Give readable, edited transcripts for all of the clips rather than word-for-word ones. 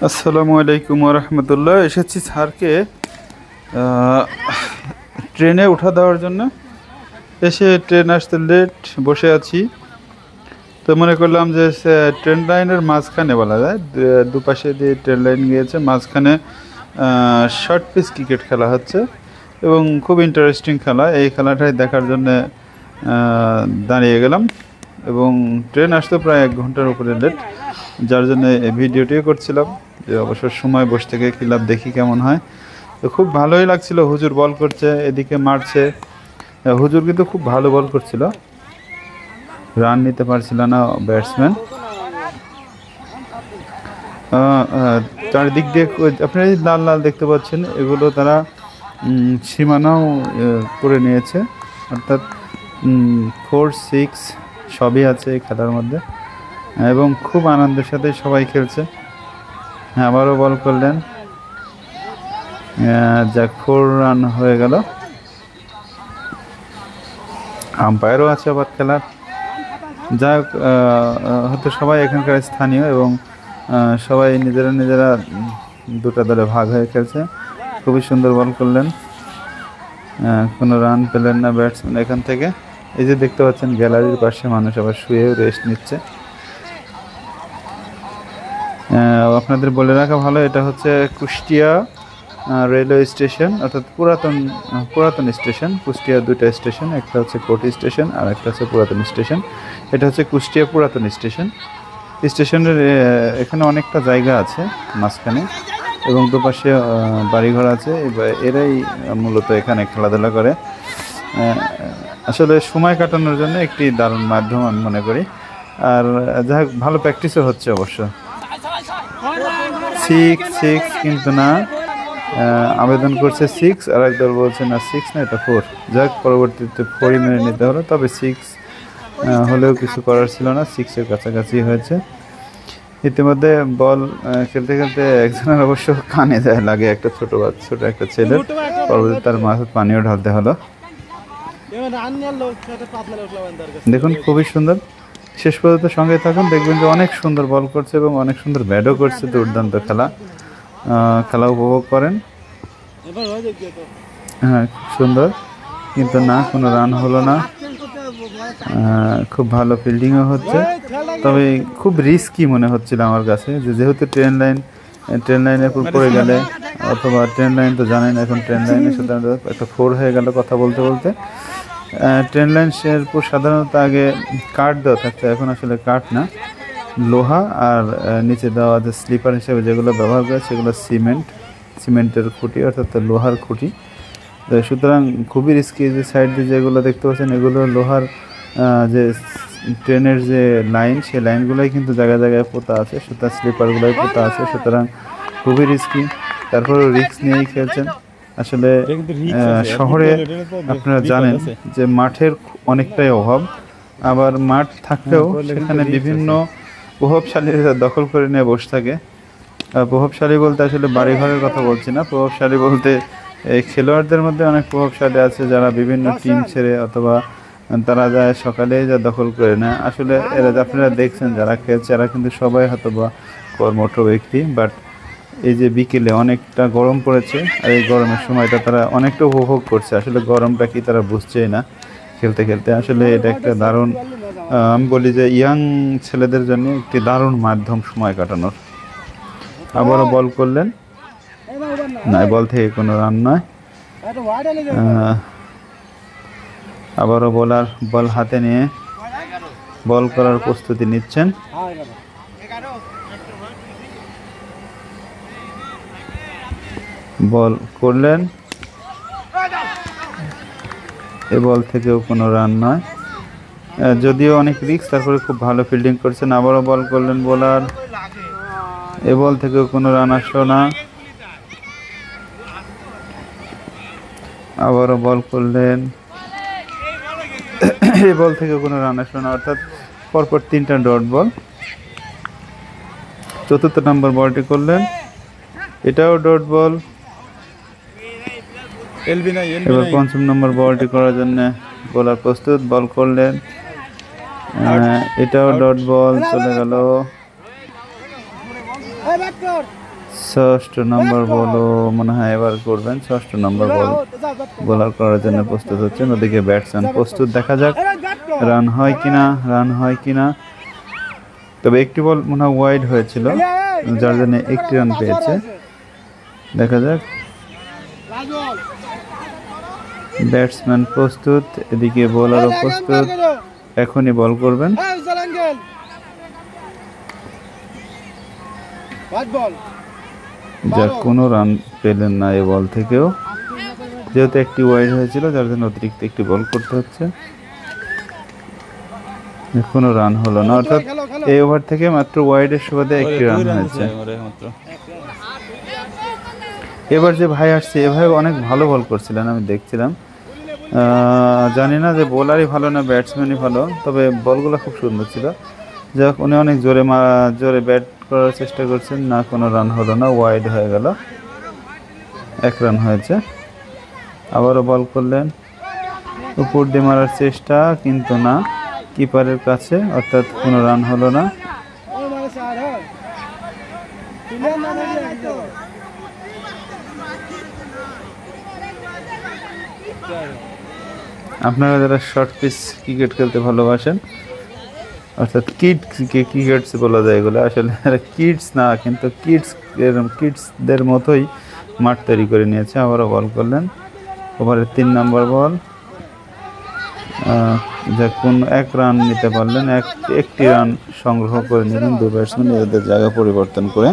আসসালামু আলাইকুম ওয়া রাহমাতুল্লাহ। এসেছি স্যারকে ট্রেনে উঠা দেওয়ার জন্য। এসে ট্রেন আসতে লেট, বসে আছি। তো মনে করলাম যে ট্রেন লাইনের মাঝখানে বলা যায়, দুপাশে দিয়ে ট্রেন লাইন গিয়েছে, মাঝখানে শর্ট পিচ ক্রিকেট খেলা হচ্ছে এবং খুব ইন্টারেস্টিং খেলা। এই খেলাটাই দেখার জন্য দাঁড়িয়ে গেলাম এবং ট্রেন আসতে প্রায় 1 ঘন্টার উপরে লেট, যার জন্য এই ভিডিওটিও করছিলাম যে অবসর সময় বসে থেকে খেলা দেখি কেমন হয়। তো খুব ভালোই লাগছিল। হুজুর বল করছে, এদিকে মারছে। হুজুর কিন্তু খুব ভালো বল করছিল, রান নিতে পারছিল না ব্যাটসম্যান। চারিদিক দিয়ে আপনারা লাল লাল দেখতে পাচ্ছেন, এগুলো তারা সীমানাও করে নিয়েছে, অর্থাৎ 4-6 সবই আছে এই খেলার মধ্যে এবং খুব আনন্দের সাথে সবাই খেলছে। আবারও বল করলেন, যাক 4 রান হয়ে গেল। আম্পায়ারও আছে আবার খেলার। যাক, হয়তো সবাই এখানকার স্থানীয় এবং সবাই নিজেরা দুটা দলে ভাগ হয়ে খেলছে। খুবই সুন্দর বল করলেন, কোনো রান পেলেন না ব্যাটসম্যান এখান থেকে। এই যে দেখতে পাচ্ছেন গ্যালারির পাশে মানুষ আবার শুয়ে রেস্ট নিচ্ছে। আপনাদের বলে রাখা ভালো, এটা হচ্ছে কুষ্টিয়া রেলওয়ে স্টেশন, অর্থাৎ পুরাতন স্টেশন। কুষ্টিয়া 2টা স্টেশন, একটা হচ্ছে কোটি স্টেশন আর একটা হচ্ছে পুরাতন স্টেশন। এটা হচ্ছে কুষ্টিয়া পুরাতন স্টেশন। স্টেশনের এখানে অনেকটা জায়গা আছে মাঝখানে এবং দুপাশে বাড়িঘর আছে। এরাই মূলত এখানে খেলাধুলা করে। আসলে সময় কাটানোর জন্য একটি দারুণ মাধ্যম আমি মনে করি। আর যাই হোক, ভালো প্র্যাকটিসও হচ্ছে অবশ্য। 6 কিন্তু না, আবেদন করছে 6, আর একদল বলছে না 6 না, এটা 4। যাক, পরবর্তীতে 4ই মেনে নিতে হলো। তবে 6 হলেও কিছু করার ছিল না, 6-এর কাছাকাছি হয়েছে। ইতিমধ্যে বল খেলতে খেলতে একজনের অবশ্য কানে যায় লাগে, একটা ছোট একটা ছেলে। পরবর্তীতে তার মাথায় পানিও ঢালতে হলো। দেখুন, খুবই সুন্দর। শেষ পর্যন্ত সঙ্গে থাকুন, দেখবেন যে অনেক সুন্দর বল করছে এবং অনেক সুন্দর ব্যাটও করছে। দুর্দান্ত খেলা উপভোগ করেন। হ্যাঁ, খুব সুন্দর, কিন্তু না, কোনো রান হলো না। খুব ভালো ফিল্ডিংও হচ্ছে, তবে খুব রিস্কি মনে হচ্ছিল আমার কাছে, যেহেতু ট্রেন লাইনের উপর পড়ে গেলে, অথবা ট্রেন লাইন তো জানেন, এখন ট্রেন লাইনের সাথে একটা 4 হয়ে গেল কথা বলতে বলতে। ট্রেন লাইনের উপর সাধারণত আগে কাঠ দেওয়া থাকতো, এখন আসলে কাঠ না, লোহা আর নিচে দেওয়া যে স্লিপার হিসেবে যেগুলো ব্যবহার করে সেগুলো সিমেন্টের খুঁটি, অর্থাৎ লোহার খুঁটি। সুতরাং খুবই রিস্কি। যে সাইড দিয়ে যেগুলো দেখতে পাচ্ছেন, এগুলো লোহার যে ট্রেনের যে লাইন, সেই লাইনগুলোই কিন্তু জায়গায় জায়গায় পোতা আছে, সুতরাং স্লিপারগুলোই পোতা আছে, সুতরাং খুবই রিস্কি। তারপরেও রিস্ক নিয়েই খেলছেন। আসলে শহরে আপনারা জানেন যে মাঠের অনেকটাই অভাব, আবার মাঠ থাকলেও সেখানে বিভিন্ন প্রভাবশালীরা দখল করে নিয়ে বসে থাকে। প্রভাবশালী বলতে আসলে বাড়িঘরের কথা বলছি না, প্রভাবশালী বলতে এই খেলোয়াড়দের মধ্যে অনেক প্রভাবশালী আছে, যারা বিভিন্ন টিম ছেড়ে অথবা তারা যায় সকালেই যা দখল করে নেয়। আসলে এরা আপনারা দেখছেন যারা খেলছে, এরা কিন্তু সবাই হয়তো বা কর্মঠ ব্যক্তি, বাট এই যে বিকেলে অনেকটা গরম পড়েছে, আর এই গরমের সময়টা তারা অনেকটা উপভোগ করছে। আসলে গরমটা কি তারা বুঝছেই না খেলতে খেলতে। আসলে এটা একটা দারুণ, আমি বলি যে ইয়াং ছেলেদের জন্য একটি দারুণ মাধ্যম সময় কাটানোর। আবারও বল করলেন, না, বল থেকে কোনো রান নয়। আবারও বল হাতে নিয়ে বল করার প্রস্তুতি নিচ্ছেন। বল করলেন, এ বল থেকেও কোনো রান নয়, যদিও অনেক রিস্ক, তারপরে খুব ভালো ফিল্ডিং করছেন। আবারও বল করলেন বোলার, এ বল থেকেও কোনো রান আসলো না। আবারও বল করলেন, এই বল থেকে কোনো রান আসলো না, অর্থাৎ পরপর 3টা ডট বল। 4র্থ নম্বর বলটি করলেন, এটাও ডট বল। এবার 5ম নম্বর বলটি করার জন্য বোলার প্রস্তুত, বল করলেন, এটাও ডট বল, চলে গেল। ষষ্ঠ নম্বর বলও মনে হয় এবার করবেন। ষষ্ঠ নম্বর বল বোলার করার জন্য প্রস্তুত হচ্ছেন, ওদিকে ব্যাটসম্যান প্রস্তুত। দেখা যাক রান হয় কিনা। তবে একটি বল মনে হয় ওয়াইড হয়েছিল, যার জন্য একটি রান পেয়েছে। দেখা যাক, ব্যাটসম্যান প্রস্তুত, এদিকে বোলারও প্রস্তুত, এখনই বল করবেন। যা কোনো রান পেলেন না এই বল থেকেও, যেহেতু একটি ওয়াইড হয়েছিল, যার জন্য অতিরিক্ত একটি বল করতে হচ্ছে। কোনো রান হলো না, অর্থাৎ এই ওভার থেকে মাত্র ওয়াইডের সুবাদে একটি রান হয়েছে। এবার যে ভাই আসছে, এ ভাই অনেক ভালো বল করছিলেন, আমি দেখছিলাম। জানি না যে বোলারই ভালো না ব্যাটসম্যানই ভালো, তবে বলগুলো খুব সুন্দর ছিল। যাক, উনি অনেক জোরে ব্যাট করার চেষ্টা করছেন, না কোনো রান হলো না, ওয়াইড হয়ে গেল, এক রান হয়েছে। আবারও বল করলেন, উপর দিয়ে মারার চেষ্টা, কিন্তু না, কিপারের কাছে, অর্থাৎ কোনো রান হলো না। আপনারা যারা শর্ট পিচ ক্রিকেট খেলতে ভালোবাসেন, অর্থাৎ ক্রিকেটস বলা যায়, এগুলো আসলে কিডস না, কিন্তু কিডসদের মতোই মাঠ তৈরি করে নিয়েছে। আবারও বল করলেন, ওভারের 3 নম্বর বল। যা কোন এক রান নিতে পারলেন, একটি রান সংগ্রহ করে নিলেন দু ব্যাটসম্যান নিজেদের জায়গা পরিবর্তন করে।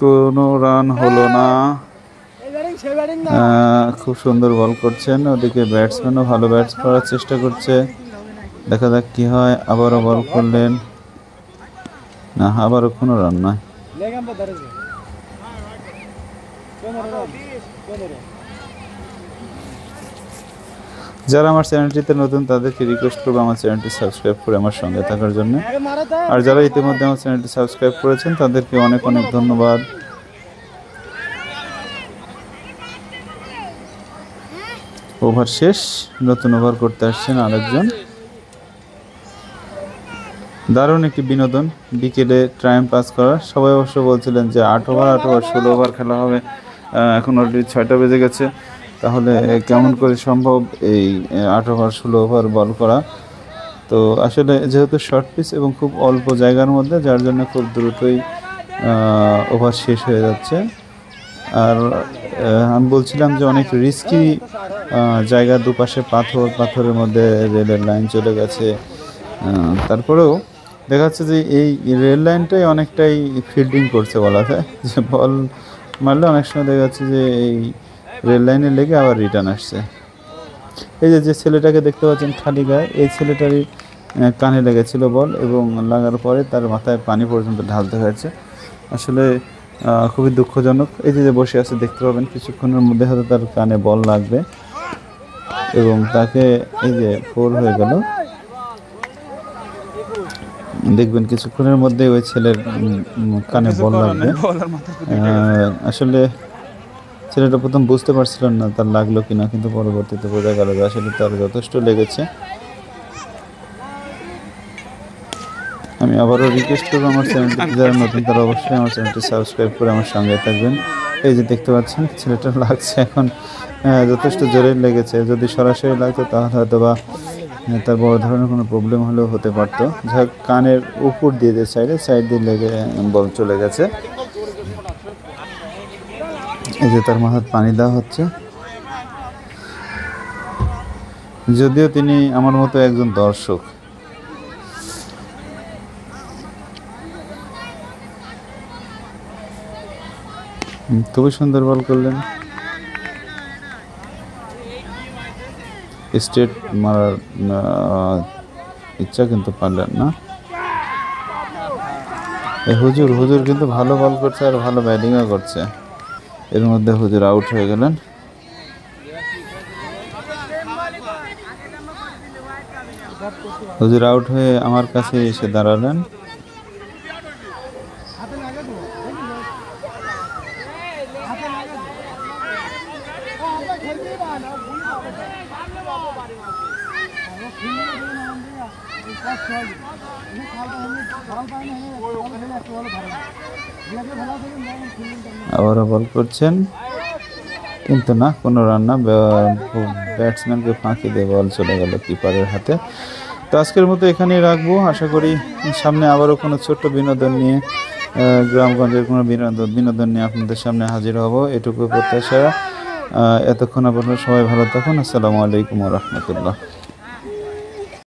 কোনো রান হলো না, খুব সুন্দর বল করছেন। ওদিকে ব্যাটসম্যানও ভালো ব্যাটস করার চেষ্টা করছে, দেখা যাক কি হয়। আবারও বল করলেন, না, আবারও কোনো রান নয়। যারা আমার চ্যানেলটিতে নতুন, তাদেরকে রিকোয়েস্ট করবো আমার চ্যানেলটি সাবস্ক্রাইব করে আমার সঙ্গে থাকার জন্য। আর যারা ইতিমধ্যে আমার চ্যানেলটি সাবস্ক্রাইব করেছেন, তাদেরকে অনেক অনেক ধন্যবাদ। ওভার শেষ, নতুন ওভার করতে আসছেন আরেকজন। দারুণ একটি বিনোদন, বিকেলে টাইম পাস করা। সবাই অবশ্য বলছিলেন যে 8 ওভার 16 ওভার খেলা হবে, এখন অলরেডি 6টা বেজে গেছে, তাহলে কেমন করে সম্ভব এই 8 ওভার 16 ওভার বল করা। তো আসলে যেহেতু শর্ট পিচ এবং খুব অল্প জায়গার মধ্যে, যার জন্য খুব দ্রুতই ওভার শেষ হয়ে যাচ্ছে। আর আমি বলছিলাম যে অনেক রিস্কি জায়গা, দুপাশে পাথরের মধ্যে রেলের লাইন চলে গেছে। তারপরেও দেখা যাচ্ছে যে এই রেল লাইনটাই অনেকটাই ফিল্ডিং করছে বলা যায়, যে বল মারলে অনেক সময় দেখা যাচ্ছে যে এই রেল লাইনে লেগে আবার রিটার্ন আসছে। এই যে ছেলেটাকে দেখতে পাচ্ছেন খালি গায়ে, এই ছেলেটারই কানে লেগেছিল বল, এবং লাগার পরে তার মাথায় পানি পর্যন্ত ঢালতে হয়েছে। আসলে খুবই দুঃখজনক। এই যে বসে আছে, দেখতে পাবেন কিছুক্ষণের মধ্যে হয়তো তার কানে বল লাগবে, এবং তাকে এই যে 4 হয়ে গেল, দেখবেন কিছুক্ষণের মধ্যে ওই ছেলের কানে বল লাগবে। আসলে ছেলেটা প্রথম বুঝতে পারছিলেন না তার লাগলো কিনা, কিন্তু পরবর্তীতে বোঝা গেল যে আসলে তার যথেষ্ট লেগেছে। আমি আবারও রিকোয়েস্ট করবো আমার চ্যানেলটি যারা নতুন, তারা অবশ্যই আমার চ্যানেলটি সাবস্ক্রাইব করে আমার সঙ্গে থাকবেন। এই যে দেখতে পাচ্ছেন ছেলেটার লাগছে এখন, যথেষ্ট জোরে লেগেছে। যদি সরাসরি লাগতো তাহলে হয়তো বা তার বড় ধরনের কোনো প্রবলেম হলেও হতে পারতো। যা কানের উপর দিয়ে যে সাইড দিয়ে লেগে বল চলে গেছে। এই যে তার মাথায় পানি দেওয়া হচ্ছে, যদিও তিনি আমার মতো একজন দর্শক। খুবই সুন্দর বল করলেন, স্ট্রেট মারার ইচ্ছা কিন্তু পারলেন না। হুজুর কিন্তু ভালো বল করছে আর ভালো ব্যাটিংও করছে। এর মধ্যে হুজুর আউট হয়ে গেলেন। হুজুর আউট হয়ে আমার কাছে এসে দাঁড়ালেন। আবারও বল করছেন, কিন্তু না, কোনো রান না। ব্যাটসম্যানকে ফাঁকি দিয়ে বল চলে গেল কিপারের হাতে। তো আজকের মতো এখানেই রাখবো। আশা করি সামনে আবারও কোনো ছোট্ট বিনোদন নিয়ে, গ্রামগঞ্জের কোনো বিনোদন নিয়ে আপনাদের সামনে হাজির হব, এটুকু প্রত্যাশা। এতক্ষণ আপনারা সবাই ভালো থাকুন। আসসালামু আলাইকুম ওয়া রাহমাতুল্লাহ।